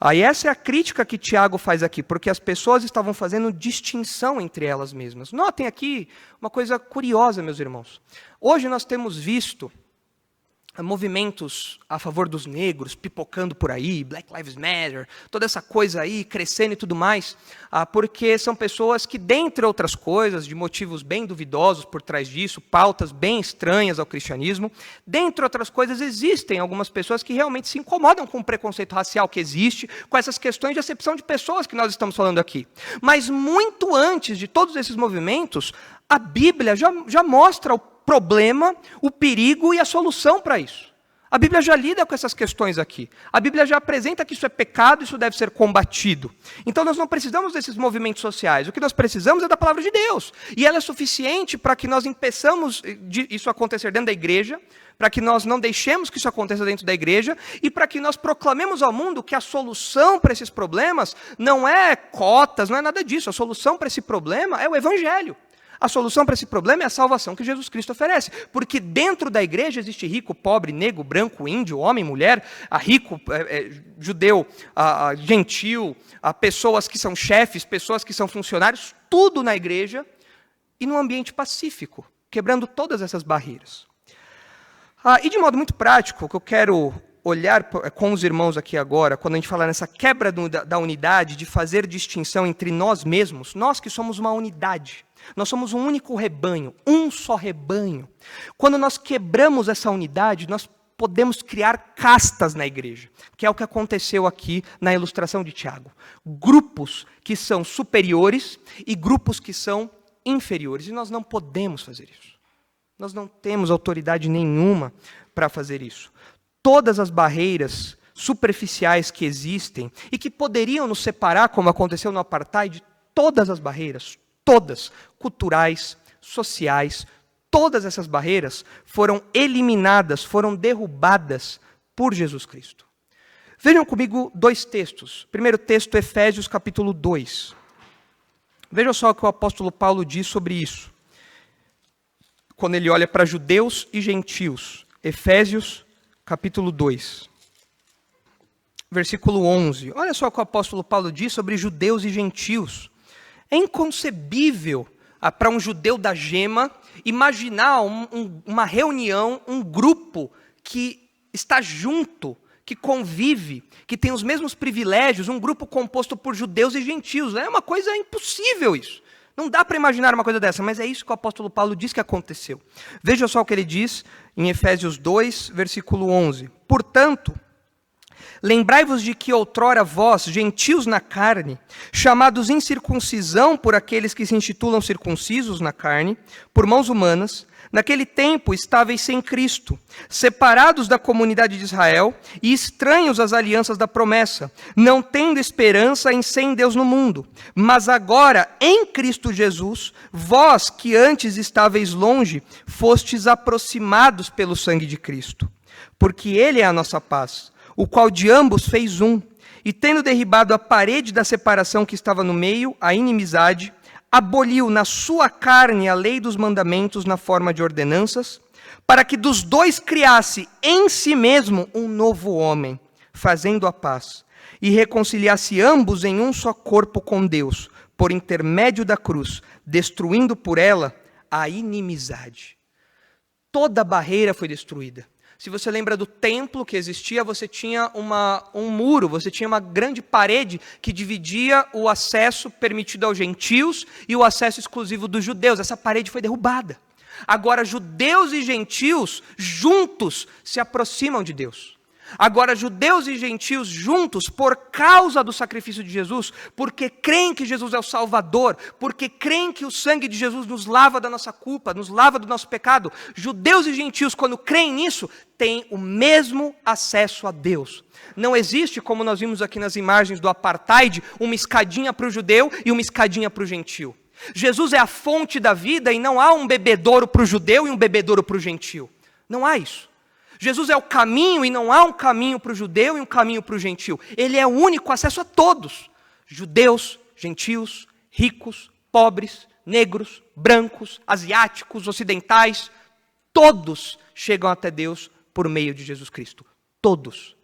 E essa é a crítica que Tiago faz aqui, porque as pessoas estavam fazendo distinção entre elas mesmas. Notem aqui uma coisa curiosa, meus irmãos. Hoje nós temos visto movimentos a favor dos negros pipocando por aí, Black Lives Matter, toda essa coisa aí crescendo e tudo mais, porque são pessoas que, dentre outras coisas, de motivos bem duvidosos por trás disso, pautas bem estranhas ao cristianismo, dentre outras coisas, existem algumas pessoas que realmente se incomodam com o preconceito racial que existe, com essas questões de acepção de pessoas que nós estamos falando aqui. Mas muito antes de todos esses movimentos, a Bíblia já mostra o problema, o perigo e a solução para isso. A Bíblia já lida com essas questões aqui. A Bíblia já apresenta que isso é pecado, isso deve ser combatido. Então nós não precisamos desses movimentos sociais. O que nós precisamos é da palavra de Deus. E ela é suficiente para que nós impeçamos isso acontecer dentro da igreja, para que nós não deixemos que isso aconteça dentro da igreja e para que nós proclamemos ao mundo que a solução para esses problemas não é cotas, não é nada disso. A solução para esse problema é o Evangelho. A solução para esse problema é a salvação que Jesus Cristo oferece. Porque dentro da igreja existe rico, pobre, negro, branco, índio, homem, mulher, rico, judeu, gentil, pessoas que são chefes, pessoas que são funcionários, tudo na igreja e num ambiente pacífico, quebrando todas essas barreiras. E de modo muito prático, o que eu quero olhar com os irmãos aqui agora, quando a gente fala nessa quebra da unidade, de fazer distinção entre nós mesmos, nós que somos uma unidade, nós somos um único rebanho, um só rebanho. Quando nós quebramos essa unidade, nós podemos criar castas na igreja, que é o que aconteceu aqui na ilustração de Tiago. Grupos que são superiores e grupos que são inferiores, e nós não podemos fazer isso. Nós não temos autoridade nenhuma para fazer isso. Todas as barreiras superficiais que existem e que poderiam nos separar, como aconteceu no apartheid, todas as barreiras, todas, culturais, sociais, todas essas barreiras foram eliminadas, foram derrubadas por Jesus Cristo. Vejam comigo dois textos. Primeiro texto, Efésios capítulo 2. Vejam só o que o apóstolo Paulo diz sobre isso. Quando ele olha para judeus e gentios. Efésios capítulo 2. Versículo 11. Olha só o que o apóstolo Paulo diz sobre judeus e gentios. É inconcebível para um judeu da gema imaginar uma reunião, um grupo que está junto, que convive, que tem os mesmos privilégios, um grupo composto por judeus e gentios. É uma coisa impossível isso. Não dá para imaginar uma coisa dessa, mas é isso que o apóstolo Paulo diz que aconteceu. Veja só o que ele diz em Efésios 2, versículo 11. Portanto, lembrai-vos de que outrora vós, gentios na carne, chamados incircuncisão por aqueles que se intitulam circuncisos na carne, por mãos humanas, naquele tempo estáveis sem Cristo, separados da comunidade de Israel e estranhos às alianças da promessa, não tendo esperança em sem Deus no mundo. Mas agora, em Cristo Jesus, vós que antes estáveis longe, fostes aproximados pelo sangue de Cristo. Porque Ele é a nossa paz, o qual de ambos fez um, e tendo derribado a parede da separação que estava no meio, a inimizade, aboliu na sua carne a lei dos mandamentos na forma de ordenanças, para que dos dois criasse em si mesmo um novo homem, fazendo a paz, e reconciliasse ambos em um só corpo com Deus, por intermédio da cruz, destruindo por ela a inimizade. Toda barreira foi destruída. Se você lembra do templo que existia, você tinha um muro, você tinha uma grande parede que dividia o acesso permitido aos gentios e o acesso exclusivo dos judeus. Essa parede foi derrubada. Agora, judeus e gentios juntos se aproximam de Deus. Agora, judeus e gentios juntos, por causa do sacrifício de Jesus, porque creem que Jesus é o Salvador, porque creem que o sangue de Jesus nos lava da nossa culpa, nos lava do nosso pecado, judeus e gentios, quando creem nisso, têm o mesmo acesso a Deus. Não existe, como nós vimos aqui nas imagens do apartheid, uma escadinha para o judeu e uma escadinha para o gentio. Jesus é a fonte da vida e não há um bebedouro para o judeu e um bebedouro para o gentio. Não há isso. Jesus é o caminho e não há um caminho para o judeu e um caminho para o gentio. Ele é o único acesso a todos. Judeus, gentios, ricos, pobres, negros, brancos, asiáticos, ocidentais. Todos chegam até Deus por meio de Jesus Cristo. Todos.